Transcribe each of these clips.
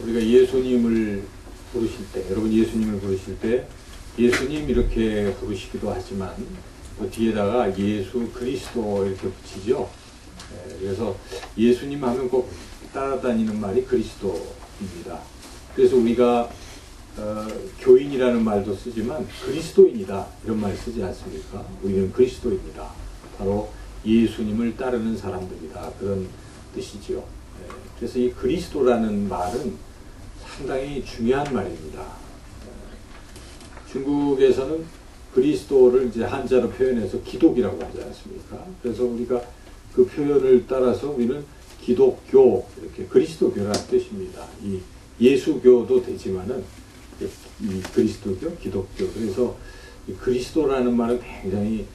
우리가 예수님을 부르실 때, 여러분 예수님을 부르실 때 예수님 이렇게 부르시기도 하지만 그 뒤에다가 예수 그리스도 이렇게 붙이죠. 그래서 예수님 하면 꼭 따라다니는 말이 그리스도입니다. 그래서 우리가 교인이라는 말도 쓰지만 그리스도인이다 이런 말 쓰지 않습니까? 우리는 그리스도입니다. 바로 예수님을 따르는 사람들이다 그런 뜻이죠. 그래서 이 그리스도라는 말은 상당히 중요한 말입니다. 중국에서는 그리스도를 이제 한자로 표현해서 기독이라고 하지 않습니까? 그래서 우리가 그 표현을 따라서 우리는 기독교, 이렇게 그리스도교라는 뜻입니다. 이 예수교도 되지만은 이 그리스도교, 기독교. 그래서 이 그리스도라는 말은 굉장히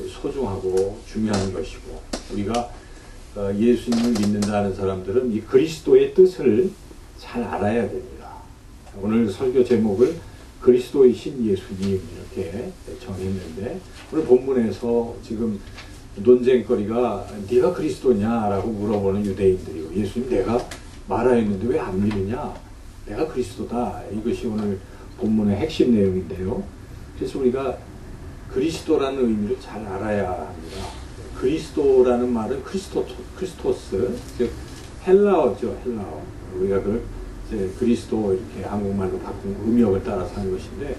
소중하고 중요한 것이고, 우리가 예수님을 믿는다는 사람들은 이 그리스도의 뜻을 잘 알아야 됩니다. 오늘 설교 제목을 그리스도이신 예수님 이렇게 정했는데, 오늘 본문에서 지금 논쟁거리가 네가 그리스도냐라고 물어보는 유대인들이고, 예수님 내가 말하였는데 왜 안 믿느냐? 내가 그리스도다. 이것이 오늘 본문의 핵심 내용인데요. 그래서 우리가 그리스도라는 의미를 잘 알아야 합니다. 그리스도라는 말은 크리스토스, 즉 헬라어죠. 헬라어. 우리가 그걸 이제 그리스도 이렇게 한국말로 바꾼 음역을 따라서 하는 것인데,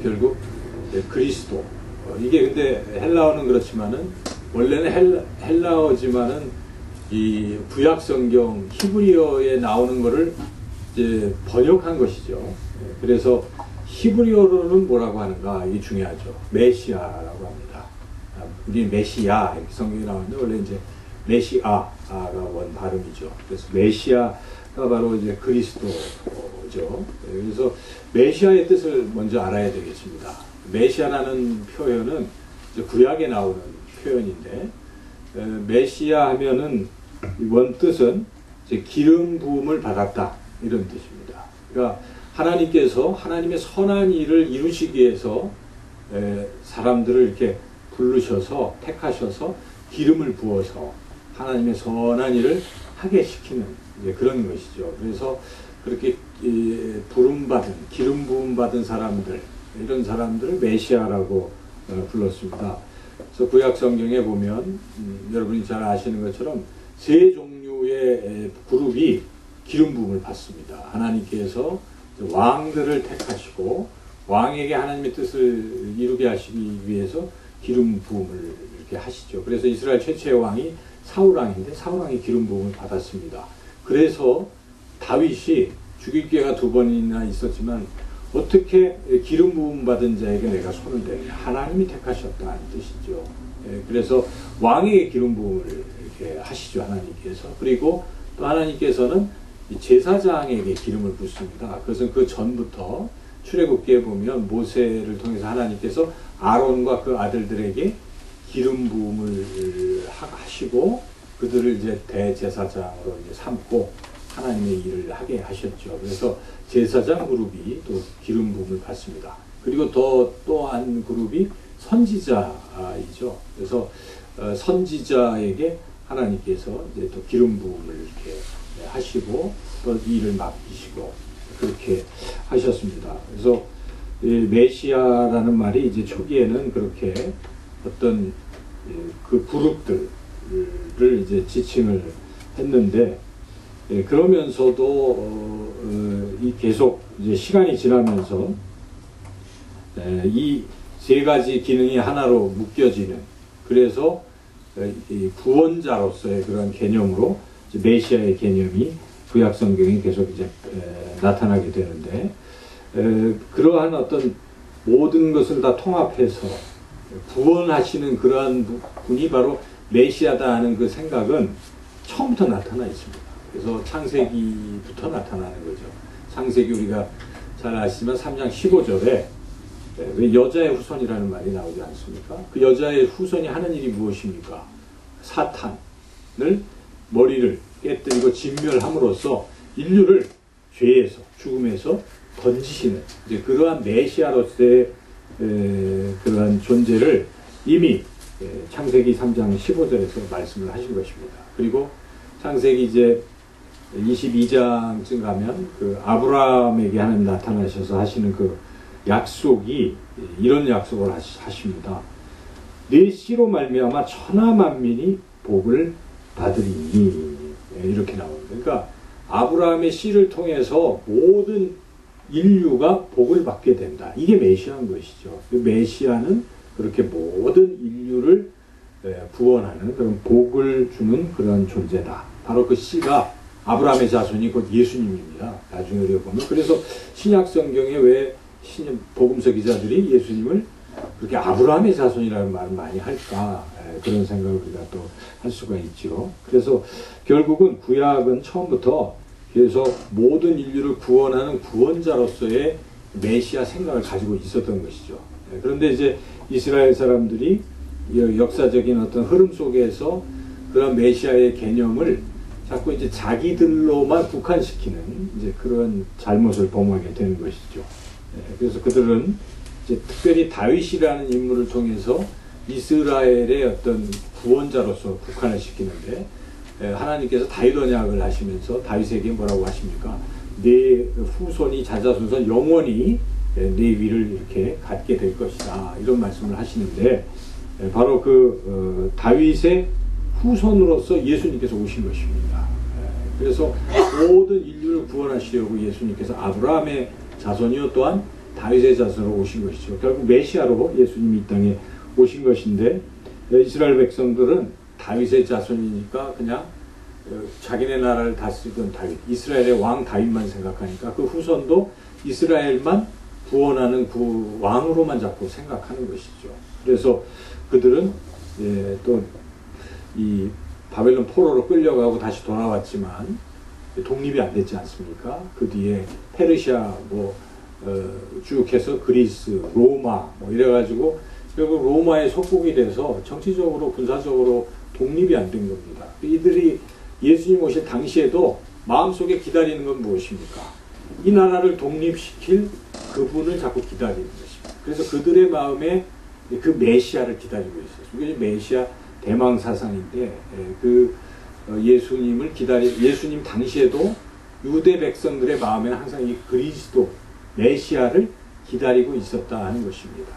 결국 그리스도. 이게 근데 헬라어는 그렇지만은 원래는 헬라어지만은 이 구약 성경 히브리어에 나오는 거를 이제 번역한 것이죠. 그래서 히브리어로는 뭐라고 하는가, 이게 중요하죠. 메시아라고 합니다. 우리 메시아 이렇게 성경이 나오는데 원래 이제 메시아가 원 발음이죠. 그래서 메시아가 바로 이제 그리스도죠. 그래서 메시아의 뜻을 먼저 알아야 되겠습니다. 메시아라는 표현은 이제 구약에 나오는 표현인데, 메시아 하면은 원 뜻은 이제 기름 부음을 받았다 이런 뜻입니다. 그러니까 하나님께서 하나님의 선한 일을 이루시기 위해서 사람들을 이렇게 부르셔서 택하셔서 기름을 부어서 하나님의 선한 일을 하게 시키는 그런 것이죠. 그래서 그렇게 부름받은, 기름 부음받은 사람들, 이런 사람들을 메시아라고 불렀습니다. 그래서 구약 성경에 보면 여러분이 잘 아시는 것처럼 세 종류의 그룹이 기름 부음을 받습니다. 하나님께서 왕들을 택하시고 왕에게 하나님의 뜻을 이루게 하시기 위해서 기름 부음을 이렇게 하시죠. 그래서 이스라엘 최초의 왕이 사울 왕인데 사울 왕이 기름 부음을 받았습니다. 그래서 다윗이 죽일 기회가 2번이나 있었지만 어떻게 기름 부음 받은 자에게 내가 손을 대느냐, 하나님이 택하셨다는 뜻이죠. 그래서 왕에게 기름 부음을 이렇게 하시죠, 하나님께서. 그리고 또 하나님께서는 제사장에게 기름을 붓습니다. 그것은 그 전부터 출애굽기에 보면 모세를 통해서 하나님께서 아론과 그 아들들에게 기름 부음을 하시고 그들을 이제 대제사장으로 이제 삼고 하나님의 일을 하게 하셨죠. 그래서 제사장 그룹이 또 기름 부음을 받습니다. 그리고 또 한 그룹이 선지자이죠. 그래서 선지자에게 하나님께서 이제 또 기름 부음을 이렇게 하시고 또 일을 맡기시고 그렇게 하셨습니다. 그래서 메시아라는 말이 이제 초기에는 그렇게 어떤 그 그룹들을 이제 지칭을 했는데, 그러면서도 이 계속 이제 시간이 지나면서 이 세 가지 기능이 하나로 묶여지는, 그래서 이 구원자로서의 그런 개념으로 메시아의 개념이 구약 성경에 계속 이제 나타나게 되는데, 그러한 어떤 모든 것을 다 통합해서 구원하시는 그러한 분이 바로 메시아다 하는 그 생각은 처음부터 나타나 있습니다. 그래서 창세기부터 나타나는 거죠. 창세기 우리가 잘 아시지만 3장 15절에 왜 여자의 후손이라는 말이 나오지 않습니까? 그 여자의 후손이 하는 일이 무엇입니까? 사탄을 머리를 깨뜨리고 진멸함으로써 인류를 죄에서, 죽음에서 건지시는 이제 그러한 메시아로서의 그러한 존재를 이미 창세기 3장 15절에서 말씀을 하신 것입니다. 그리고 창세기 이제 22장쯤 가면 그 아브라함에게 하나님 나타나셔서 하시는 그 약속이 이런 약속을 하십니다. 내 씨로 말미암아 천하 만민이 복을 받으리니. 이렇게 나옵니다. 그러니까 아브라함의 씨를 통해서 모든 인류가 복을 받게 된다. 이게 메시아인 것이죠. 그 메시아는 그렇게 모든 인류를 구원하는 그런 복을 주는 그런 존재다. 바로 그 씨가 아브라함의 자손이 곧 예수님입니다. 나중에 우리가 보면. 그래서 신약 성경에 왜 복음서 기자들이 예수님을 그렇게 아브라함의 자손이라는 말을 많이 할까? 그런 생각을 우리가 또 할 수가 있죠. 그래서 결국은 구약은 처음부터 그래서 모든 인류를 구원하는 구원자로서의 메시아 생각을 가지고 있었던 것이죠. 그런데 이제 이스라엘 사람들이 역사적인 어떤 흐름 속에서 그런 메시아의 개념을 자꾸 이제 자기들로만 국한시키는 이제 그런 잘못을 범하게 되는 것이죠. 그래서 그들은 이제 특별히 다윗이라는 인물을 통해서 이스라엘의 어떤 구원자로서 국한을 시키는데 하나님께서 다윗 언약을 하시면서 다윗에게 뭐라고 하십니까? 네 후손이 자자손손 영원히 네 위를 이렇게 갖게 될 것이다. 이런 말씀을 하시는데 바로 그 다윗의 후손으로서 예수님께서 오신 것입니다. 그래서 모든 인류를 구원하시려고 예수님께서 아브라함의 자손이요 또한 다윗의 자손으로 오신 것이죠. 결국 메시아로 예수님이 이 땅에 오신 것인데 이스라엘 백성들은 다윗의 자손이니까 그냥 자기네 나라를 다스리던 다윗, 이스라엘의 왕 다윗만 생각하니까 그 후손도 이스라엘만 구원하는 그 왕으로만 자꾸 생각하는 것이죠. 그래서 그들은 또 이 바벨론 포로로 끌려가고 다시 돌아왔지만 독립이 안 됐지 않습니까? 그 뒤에 페르시아 쭉 해서 그리스, 로마 이래가지고 결국 로마의 속국이 돼서 정치적으로 군사적으로 독립이 안 된 겁니다. 이들이 예수님 오실 당시에도 마음속에 기다리는 건 무엇입니까? 이 나라를 독립시킬 그분을 자꾸 기다리는 것입니다. 그래서 그들의 마음에 그 메시아를 기다리고 있었어요. 이게 메시아 대망 사상인데 그 예수님을 예수님 당시에도 유대 백성들의 마음에는 항상 이 그리스도 메시아를 기다리고 있었다 하는 것입니다.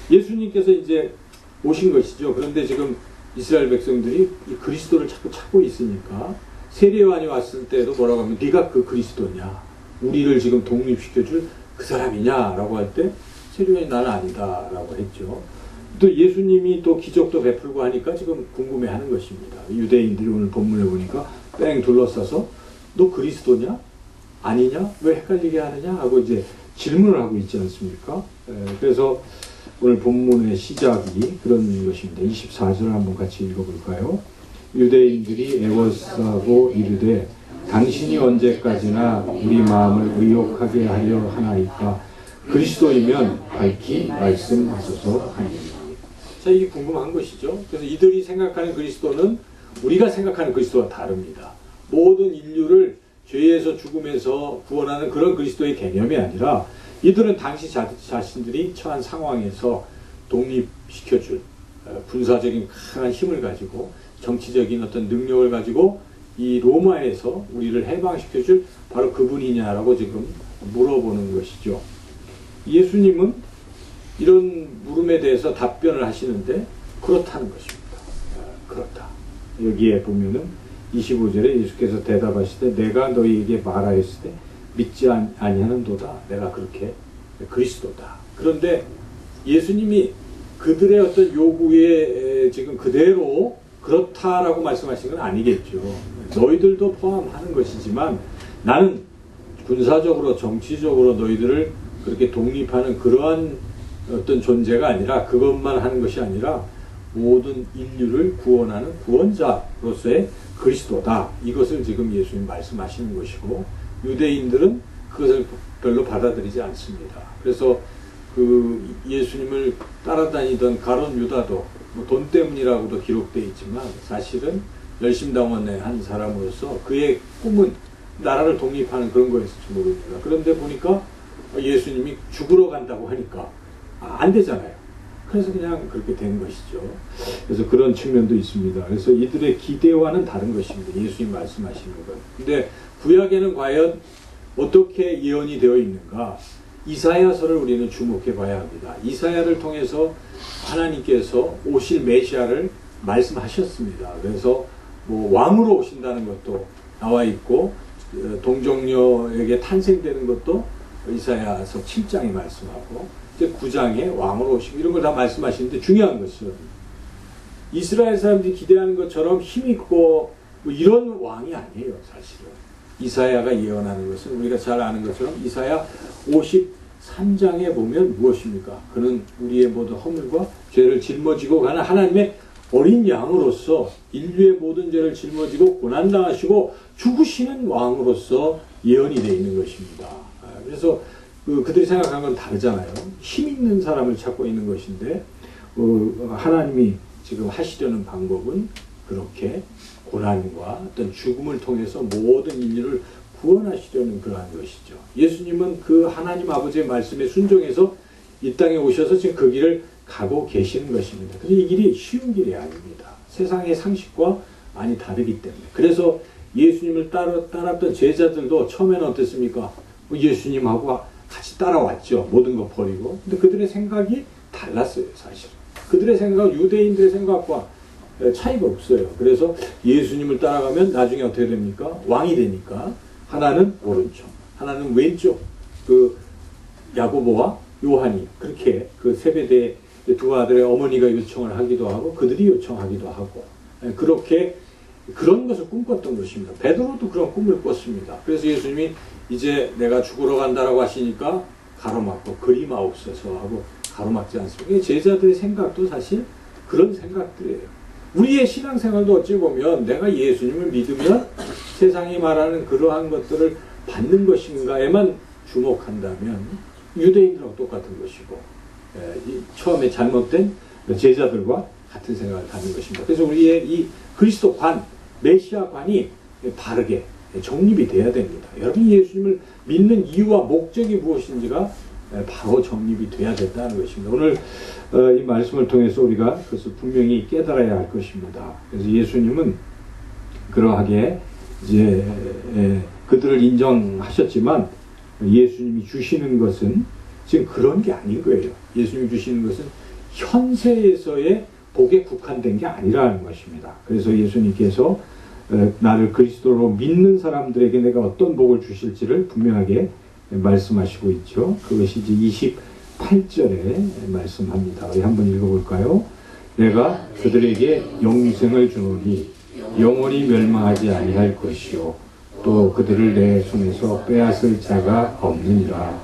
예수님께서 이제 오신 것이죠. 그런데 지금 이스라엘 백성들이 이 그리스도를 자꾸 찾고 있으니까 세례요한이 왔을 때도 뭐라고 하면 네가 그 그리스도냐? 우리를 지금 독립시켜줄 그 사람이냐라고 할 때 세례요한이 나는 아니다라고 했죠. 또 예수님이 또 기적도 베풀고 하니까 지금 궁금해하는 것입니다. 유대인들이 오늘 본문에 보니까 뺑 둘러싸서 너 그리스도냐? 아니냐? 왜 헷갈리게 하느냐? 하고 이제 질문을 하고 있지 않습니까? 그래서 오늘 본문의 시작이 그런 것입니다. 24절을 한번 같이 읽어볼까요? 유대인들이 애워싸고 이르되 당신이 언제까지나 우리 마음을 의욕하게 하려 하나이까 그리스도이면 밝히 말씀하소서 하니. 자, 이게 궁금한 것이죠. 그래서 이들이 생각하는 그리스도는 우리가 생각하는 그리스도와 다릅니다. 모든 인류를 죄에서 죽음에서 구원하는 그런 그리스도의 개념이 아니라 이들은 당시 자신들이 처한 상황에서 독립시켜줄 군사적인 강한 힘을 가지고 정치적인 어떤 능력을 가지고 이 로마에서 우리를 해방시켜줄 바로 그분이냐라고 지금 물어보는 것이죠. 예수님은 이런 물음에 대해서 답변을 하시는데 그렇다는 것입니다. 그렇다. 여기에 보면은 25절에 예수께서 대답하시되 내가 너희에게 말하였을 때 믿지 아니하는도다. 내가 그렇게 그리스도다. 그런데 예수님이 그들의 어떤 요구에 지금 그대로 그렇다라고 말씀하신 건 아니겠죠. 너희들도 포함하는 것이지만 나는 군사적으로 정치적으로 너희들을 그렇게 독립하는 그러한 어떤 존재가 아니라 그것만 하는 것이 아니라 모든 인류를 구원하는 구원자로서의 그리스도다. 이것을 지금 예수님 말씀하시는 것이고 유대인들은 그것을 별로 받아들이지 않습니다. 그래서 그 예수님을 따라다니던 가룟 유다도 돈 때문이라고도 기록되어 있지만 사실은 열심당원의 한 사람으로서 그의 꿈은 나라를 독립하는 그런 거였을지 모릅니다. 그런데 보니까 예수님이 죽으러 간다고 하니까 안 되잖아요. 그래서 그냥 그렇게 된 것이죠. 그래서 그런 측면도 있습니다. 그래서 이들의 기대와는 다른 것입니다. 예수님 말씀하시는 건. 근데 구약에는 과연 어떻게 예언이 되어 있는가? 이사야서를 우리는 주목해 봐야 합니다. 이사야를 통해서 하나님께서 오실 메시아를 말씀하셨습니다. 그래서 뭐 왕으로 오신다는 것도 나와 있고 동정녀에게 탄생되는 것도 이사야서 7장에 말씀하고 이제 9장에 왕으로 오시고 이런 걸 다 말씀하시는데 중요한 것은 이스라엘 사람들이 기대하는 것처럼 힘있고 뭐 이런 왕이 아니에요. 사실은 이사야가 예언하는 것은 우리가 잘 아는 것처럼 이사야 53장에 보면 무엇입니까? 그는 우리의 모든 허물과 죄를 짊어지고 가는 하나님의 어린 양으로서 인류의 모든 죄를 짊어지고 고난당하시고 죽으시는 왕으로서 예언이 되어 있는 것입니다. 그래서 그들이 생각하는 건 다르잖아요. 힘 있는 사람을 찾고 있는 것인데 하나님이 지금 하시려는 방법은 그렇게 고난과 어떤 죽음을 통해서 모든 인류를 구원하시려는 그러한 것이죠. 예수님은 그 하나님 아버지의 말씀에 순종해서 이 땅에 오셔서 지금 그 길을 가고 계시는 것입니다. 그런데 이 길이 쉬운 길이 아닙니다. 세상의 상식과 많이 다르기 때문에. 그래서 예수님을 따랐던 제자들도 처음에는 어땠습니까? 예수님하고 같이 따라왔죠. 모든 거 버리고. 근데 그들의 생각이 달랐어요, 사실. 그들의 생각은 유대인들의 생각과 차이가 없어요. 그래서 예수님을 따라가면 나중에 어떻게 됩니까? 왕이 되니까 하나는 오른쪽, 하나는 왼쪽. 그 야고보와 요한이 그렇게 그 세베대의 두 아들의 어머니가 요청을 하기도 하고 그들이 요청하기도 하고 그렇게 그런 것을 꿈꿨던 것입니다. 베드로도 그런 꿈을 꿨습니다. 그래서 예수님이 이제 내가 죽으러 간다라고 하시니까 가로막고 그리마옵소서 하고 가로막지 않습니까? 제자들의 생각도 사실 그런 생각들이에요. 우리의 신앙생활도 어찌 보면 내가 예수님을 믿으면 세상이 말하는 그러한 것들을 받는 것인가에만 주목한다면 유대인들하고 똑같은 것이고 처음에 잘못된 제자들과 같은 생각을 갖는 것입니다. 그래서 우리의 이 그리스도관, 메시아관이 바르게 정립이 돼야 됩니다. 여러분이 예수님을 믿는 이유와 목적이 무엇인지가 바로 정립이 돼야 된다는 것입니다. 오늘 이 말씀을 통해서 우리가 그것을 분명히 깨달아야 할 것입니다. 그래서 예수님은 그러하게 이제 그들을 인정하셨지만 예수님이 주시는 것은 지금 그런 게 아닌 거예요. 예수님이 주시는 것은 현세에서의 복에 국한된 게 아니라는 것입니다. 그래서 예수님께서 나를 그리스도로 믿는 사람들에게 내가 어떤 복을 주실지를 분명하게 말씀하시고 있죠. 그것이 이제 28절에 말씀합니다. 우리 한번 읽어볼까요? 내가 그들에게 영생을 주노니 영원히 멸망하지 아니할 것이요 또 그들을 내 손에서 빼앗을 자가 없느니라.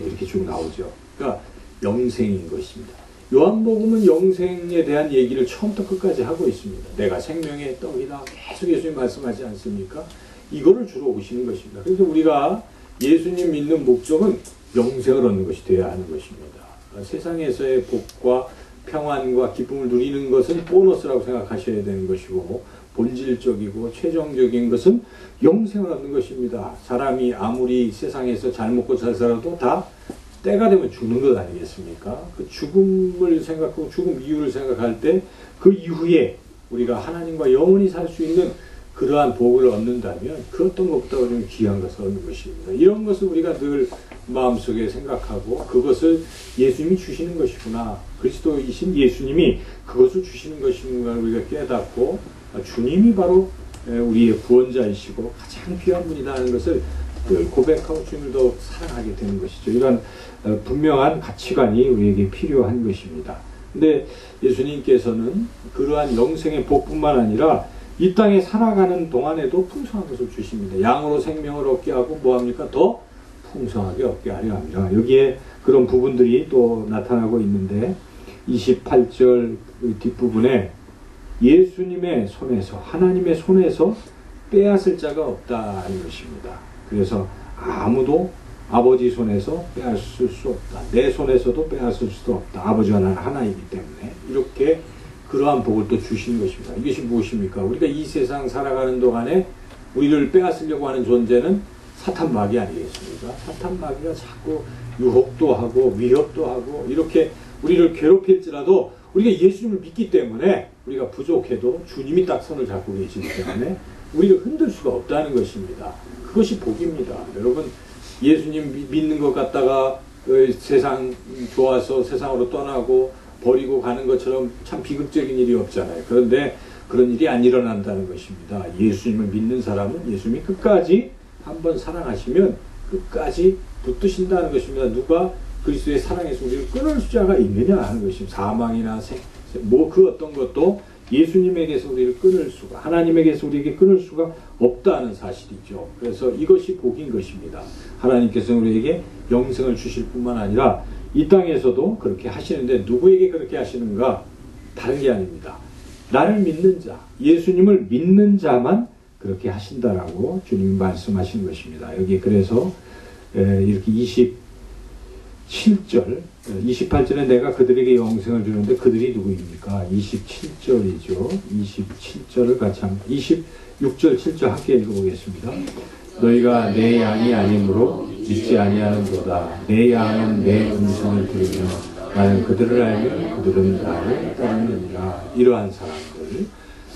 이렇게 쭉 나오죠. 그러니까 영생인 것입니다. 요한복음은 영생에 대한 얘기를 처음부터 끝까지 하고 있습니다. 내가 생명의 떡이다. 계속 예수님 말씀하지 않습니까? 이거를 주로 오시는 것입니다. 그래서 우리가 예수님 믿는 목적은 영생을 얻는 것이 되어야 하는 것입니다. 세상에서의 복과 평안과 기쁨을 누리는 것은 보너스라고 생각하셔야 되는 것이고 본질적이고 최종적인 것은 영생을 얻는 것입니다. 사람이 아무리 세상에서 잘 먹고 잘 살아도 다 때가 되면 죽는 것 아니겠습니까? 그 죽음을 생각하고 죽음 이유를 생각할 때 그 이후에 우리가 하나님과 영원히 살 수 있는 그러한 복을 얻는다면 그 어떤 것보다 좀 귀한 것을 얻는 것입니다. 이런 것을 우리가 늘 마음속에 생각하고 그것을 예수님이 주시는 것이구나. 그리스도이신 예수님이 그것을 주시는 것인가를 우리가 깨닫고 주님이 바로 우리의 구원자이시고 가장 귀한 분이다 하는 것을 늘 고백하고 주님을 더 사랑하게 되는 것이죠. 이런 분명한 가치관이 우리에게 필요한 것입니다. 근데 예수님께서는 그러한 영생의 복뿐만 아니라 이 땅에 살아가는 동안에도 풍성한 것을 주십니다. 양으로 생명을 얻게 하고 뭐합니까? 더 풍성하게 얻게 하려 합니다. 여기에 그런 부분들이 또 나타나고 있는데 28절 뒷부분에 예수님의 손에서 하나님의 손에서 빼앗을 자가 없다는 것입니다. 그래서 아무도 아버지 손에서 빼앗을 수 없다. 내 손에서도 빼앗을 수도 없다. 아버지와 나는 하나이기 때문에 이렇게 그러한 복을 또 주시는 것입니다. 이것이 무엇입니까? 우리가 이 세상 살아가는 동안에 우리를 빼앗으려고 하는 존재는 사탄 마귀 아니겠습니까? 사탄 마귀가 자꾸 유혹도 하고 위협도 하고 이렇게 우리를 괴롭힐지라도 우리가 예수님을 믿기 때문에 우리가 부족해도 주님이 딱 손을 잡고 계시기 때문에 우리를 흔들 수가 없다는 것입니다. 그것이 복입니다. 여러분, 예수님 믿는 것 같다가 세상 좋아서 세상으로 떠나고 버리고 가는 것처럼 참 비극적인 일이 없잖아요. 그런데 그런 일이 안 일어난다는 것입니다. 예수님을 믿는 사람은 예수님이 끝까지 한번 사랑하시면 끝까지 붙드신다는 것입니다. 누가 그리스도의 사랑에서 우리를 끊을 수자가 있느냐 하는 것입니다. 사망이나 뭐 그 어떤 것도 예수님에게서 우리를 끊을 수가, 하나님에게서 우리에게 끊을 수가 없다는 사실이죠. 그래서 이것이 복인 것입니다. 하나님께서 우리에게 영생을 주실 뿐만 아니라 이 땅에서도 그렇게 하시는데 누구에게 그렇게 하시는가? 다른 게 아닙니다. 나를 믿는 자, 예수님을 믿는 자만 그렇게 하신다라고 주님이 말씀하신 것입니다. 여기 그래서 이렇게 27절, 28절에 내가 그들에게 영생을 주는데 그들이 누구입니까? 27절이죠. 27절을 같이 한번, 26절, 7절 함께 읽어보겠습니다. 너희가 내 양이 아니므로 믿지 아니하는도다. 내 양은 내 음성을 들으며 나는 그들을 알면 그들은 나를 따르느니라. 이러한 사람들,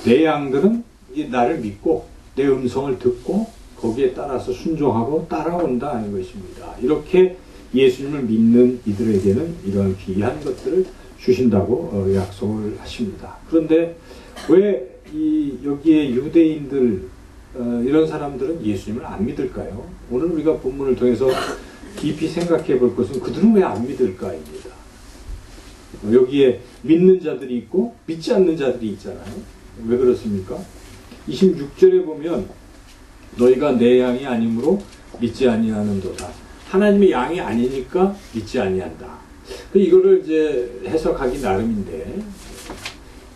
내 양들은 나를 믿고 내 음성을 듣고 거기에 따라서 순종하고 따라온다 하는 것입니다. 이렇게 예수님을 믿는 이들에게는 이러한 귀한 것들을 주신다고 약속을 하십니다. 그런데 왜 여기에 유대인들 이런 사람들은 예수님을 안 믿을까요? 오늘 우리가 본문을 통해서 깊이 생각해 볼 것은 그들은 왜 안 믿을까입니다. 여기에 믿는 자들이 있고 믿지 않는 자들이 있잖아요. 왜 그렇습니까? 26절에 보면 너희가 내 양이 아니므로 믿지 아니하는도다. 하나님의 양이 아니니까 믿지 아니한다. 이거를 이제 해석하기 나름인데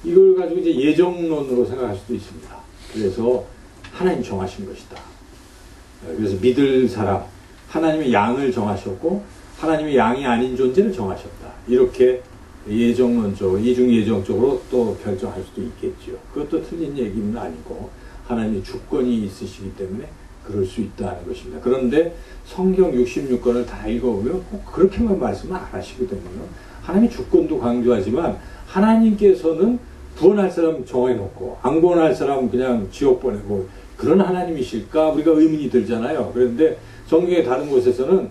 이걸 가지고 이제 예정론으로 생각할 수도 있습니다. 그래서 하나님 정하신 것이다. 그래서 믿을 사람, 하나님의 양을 정하셨고 하나님의 양이 아닌 존재를 정하셨다. 이렇게 예정론적으로, 이중예정적으로 또 결정할 수도 있겠죠. 그것도 틀린 얘기는 아니고 하나님의 주권이 있으시기 때문에 그럴 수 있다는 것입니다. 그런데 성경 66권을 다 읽어보면 꼭 그렇게만 말씀을 안 하시거든요. 하나님의 주권도 강조하지만 하나님께서는 구원할 사람 정해놓고 안 구원할 사람 그냥 지옥 보내고 그런 하나님이실까 우리가 의문이 들잖아요. 그런데 성경의 다른 곳에서는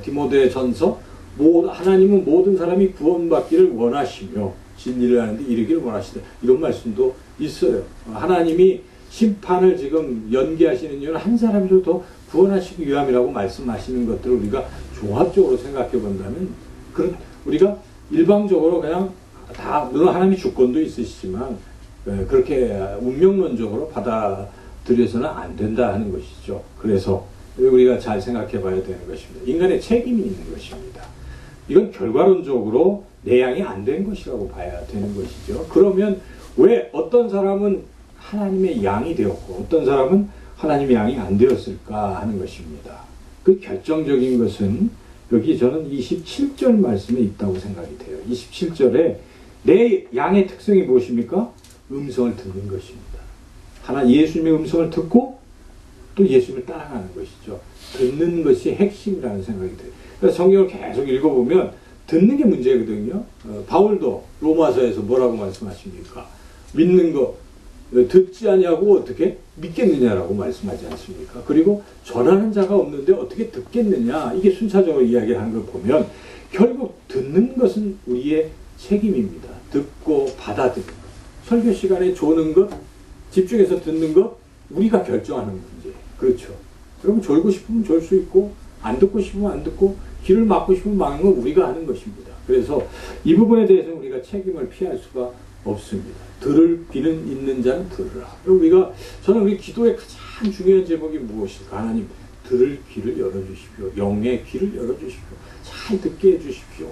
디모데 전서 하나님은 모든 사람이 구원받기를 원하시며 진리를 하는데 이르기를 원하시다. 이런 말씀도 있어요. 하나님이 심판을 지금 연기하시는 이유는 한 사람이라도 더 구원하시기 위함이라고 말씀하시는 것들을 우리가 종합적으로 생각해 본다면 우리가 일방적으로 그냥 다 물론 하나님의 주권도 있으시지만 그렇게 운명론적으로 받아들여서는 안 된다 하는 것이죠. 그래서 우리가 잘 생각해 봐야 되는 것입니다. 인간의 책임이 있는 것입니다. 이건 결과론적으로 내양이 안 된 것이라고 봐야 되는 것이죠. 그러면 왜 어떤 사람은 하나님의 양이 되었고 어떤 사람은 하나님의 양이 안 되었을까 하는 것입니다. 그 결정적인 것은 여기 저는 27절 말씀에 있다고 생각이 돼요. 27절에 내 양의 특성이 무엇입니까? 음성을 듣는 것입니다. 예수님의 음성을 듣고 또 예수님을 따라가는 것이죠. 듣는 것이 핵심이라는 생각이 돼요. 그래서 성경을 계속 읽어보면 듣는 게 문제거든요. 바울도 로마서에서 뭐라고 말씀하십니까? 믿는 거 듣지 아니하고 어떻게 믿겠느냐라고 말씀하지 않습니까? 그리고 전하는 자가 없는데 어떻게 듣겠느냐? 이게 순차적으로 이야기하는 걸 보면 결국 듣는 것은 우리의 책임입니다. 듣고 받아들이는 것. 설교 시간에 조는 것, 집중해서 듣는 것, 우리가 결정하는 문제. 그렇죠. 여러분 졸고 싶으면 졸 수 있고 안 듣고 싶으면 안 듣고 귀를 막고 싶으면 막는 건 우리가 하는 것입니다. 그래서 이 부분에 대해서는 우리가 책임을 피할 수가 없습니다. 들을 귀는 있는 자는 들으라. 저는 우리 기도의 가장 중요한 제목이 무엇일까? 하나님, 들을 귀를 열어주십시오. 영의 귀를 열어주십시오. 잘 듣게 해주십시오.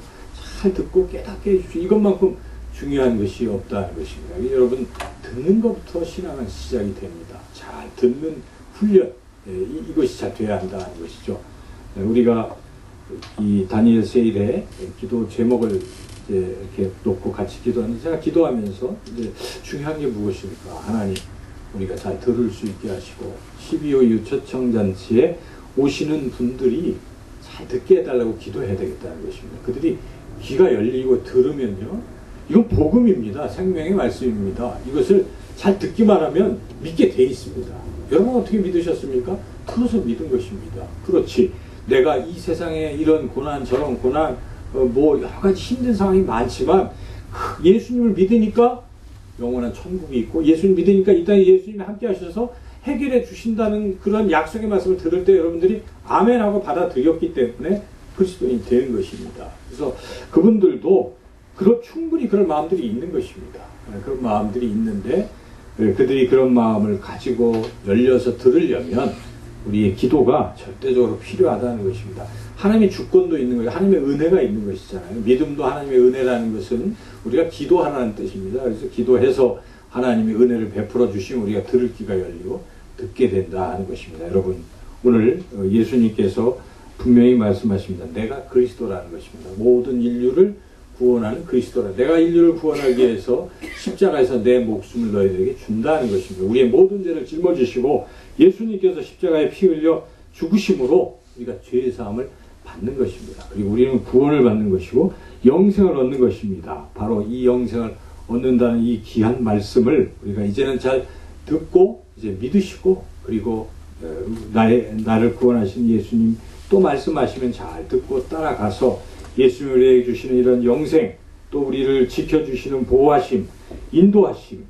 잘 듣고 깨닫게 해주십시오. 이것만큼 중요한 것이 없다는 것입니다. 여러분, 듣는 것부터 신앙은 시작이 됩니다. 잘 듣는 훈련, 이것이 잘 돼야 한다는 것이죠. 우리가 이 다니엘 세일의 기도 제목을 이렇게 놓고 같이 기도하는데 제가 기도하면서 이제 중요한 게 무엇일까? 하나님, 우리가 잘 들을 수 있게 하시고 12호 유초청잔치에 오시는 분들이 잘 듣게 해달라고 기도해야 되겠다는 것입니다. 그들이 귀가 열리고 들으면요, 이건 복음입니다. 생명의 말씀입니다. 이것을 잘 듣기만 하면 믿게 돼 있습니다. 여러분 어떻게 믿으셨습니까? 들어서 믿은 것입니다. 그렇지. 내가 이 세상에 이런 고난 저런 고난 뭐 여러 가지 힘든 상황이 많지만 예수님을 믿으니까 영원한 천국이 있고 예수님 믿으니까 이 땅에 예수님이 함께 하셔서 해결해 주신다는 그런 약속의 말씀을 들을 때 여러분들이 아멘하고 받아들였기 때문에 그리스도인이 되는 것입니다. 그래서 그분들도 충분히 그런 마음들이 있는 것입니다. 그런 마음들이 있는데 그들이 그런 마음을 가지고 열려서 들으려면 우리의 기도가 절대적으로 필요하다는 것입니다. 하나님의 주권도 있는 거예요. 하나님의 은혜가 있는 것이잖아요. 믿음도 하나님의 은혜라는 것은 우리가 기도하라는 뜻입니다. 그래서 기도해서 하나님의 은혜를 베풀어 주시면 우리가 들을 귀가 열리고 듣게 된다 하는 것입니다. 여러분 오늘 예수님께서 분명히 말씀하십니다. 내가 그리스도라는 것입니다. 모든 인류를 구원하는 그리스도라. 내가 인류를 구원하기 위해서 십자가에서 내 목숨을 너희들에게 준다는 것입니다. 우리의 모든 죄를 짊어지시고 예수님께서 십자가에 피 흘려 죽으심으로 우리가 죄의 사함을 받는 것입니다. 그리고 우리는 구원을 받는 것이고 영생을 얻는 것입니다. 바로 이 영생을 얻는다는 이 귀한 말씀을 우리가 이제는 잘 듣고 이제 믿으시고 그리고 나를 구원하신 예수님 또 말씀하시면 잘 듣고 따라가서 예수님이 우리에게 주시는 이런 영생 또 우리를 지켜주시는 보호하심 인도하심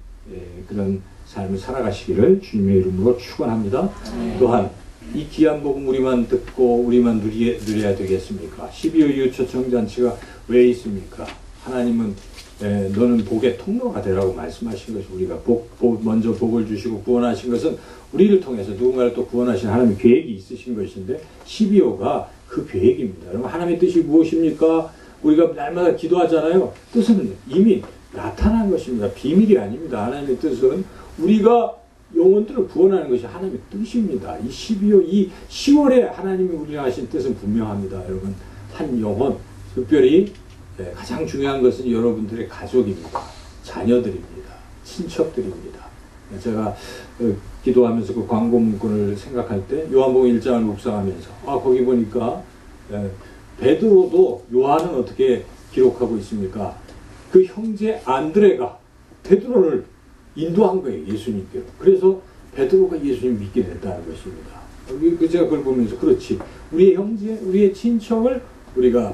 그런 삶을 살아가시기를 주님의 이름으로 축원합니다. 또한 이 귀한 복음 우리만 듣고 우리만 누려야 되겠습니까? 12월 이후 초청잔치가 왜 있습니까? 하나님은 너는 복의 통로가 되라고 말씀하신 것이 우리가 먼저 복을 주시고 구원하신 것은 우리를 통해서 누군가를 또 구원하신 하나님의 계획이 있으신 것인데 12호가 그 계획입니다. 여러분 하나님의 뜻이 무엇입니까? 우리가 날마다 기도하잖아요. 뜻은 이미 나타난 것입니다. 비밀이 아닙니다. 하나님의 뜻은 우리가 영혼들을 구원하는 것이 하나님의 뜻입니다. 이 12호, 이 10월에 하나님이 우리가 하신 뜻은 분명합니다. 여러분 한 영혼, 특별히 가장 중요한 것은 여러분들의 가족입니다. 자녀들입니다. 친척들입니다. 제가 기도하면서 그 광고 문구를 생각할 때 요한복음 1장을 묵상하면서 거기 보니까 베드로도 요한은 어떻게 기록하고 있습니까? 그 형제 안드레가 베드로를 인도한 거예요. 예수님께로. 그래서 베드로가 예수님 믿게 됐다는 것입니다. 제가 그걸 보면서 그렇지. 우리의 형제, 우리의 친척을 우리가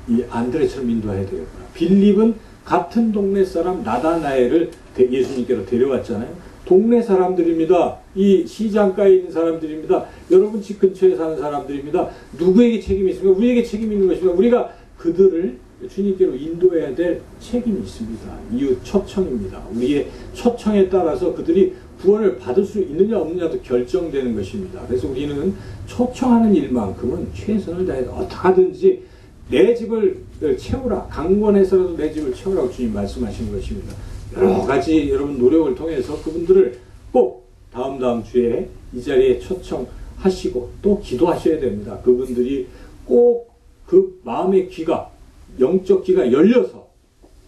이 안드레처럼 인도해야 되겠구나. 빌립은 같은 동네 사람 나다나엘을 예수님께로 데려왔잖아요. 동네 사람들입니다. 이 시장가에 있는 사람들입니다. 여러분 집 근처에 사는 사람들입니다. 누구에게 책임이 있습니까? 우리에게 책임이 있는 것입니다. 우리가 그들을 주님께로 인도해야 될 책임이 있습니다. 이웃 초청입니다. 우리의 초청에 따라서 그들이 구원을 받을 수 있느냐 없느냐도 결정되는 것입니다. 그래서 우리는 초청하는 일만큼은 최선을 다해서 어떻게 하든지 내 집을 채우라. 강권해서라도 내 집을 채우라고 주님 말씀하신 것입니다. 여러 가지 여러분 노력을 통해서 그분들을 꼭 다음 주에 이 자리에 초청하시고 또 기도하셔야 됩니다. 그분들이 꼭 그 마음의 귀가 영적 귀가 열려서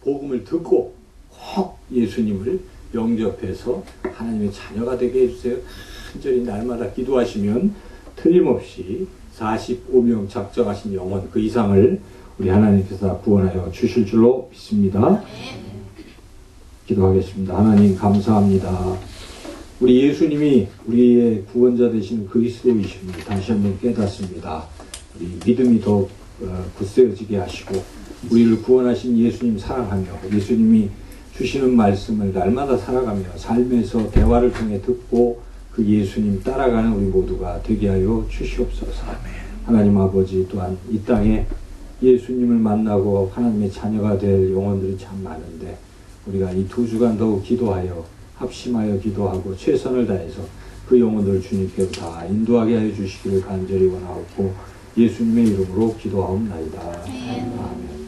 복음을 듣고 꼭 예수님을 영접해서 하나님의 자녀가 되게 해주세요. 간절히 날마다 기도하시면 틀림없이 45명 작정하신 영혼 그 이상을 우리 하나님께서 구원하여 주실 줄로 믿습니다. 기도하겠습니다. 하나님 감사합니다. 우리 예수님이 우리의 구원자 되신 그리스도이심을 다시 한번 깨닫습니다. 우리 믿음이 더욱 굳세어지게 하시고 우리를 구원하신 예수님 사랑하며 예수님이 주시는 말씀을 날마다 살아가며 삶에서 대화를 통해 듣고 그 예수님 따라가는 우리 모두가 되게 하여 주시옵소서. 하나님 아버지 또한 이 땅에 예수님을 만나고 하나님의 자녀가 될 영혼들이 참 많은데 우리가 이 2주간 더욱 기도하여 합심하여 기도하고 최선을 다해서 그 영혼들을 주님께로 다 인도하게 하여 주시기를 간절히 원하옵고 예수님의 이름으로 기도하옵나이다. 아멘.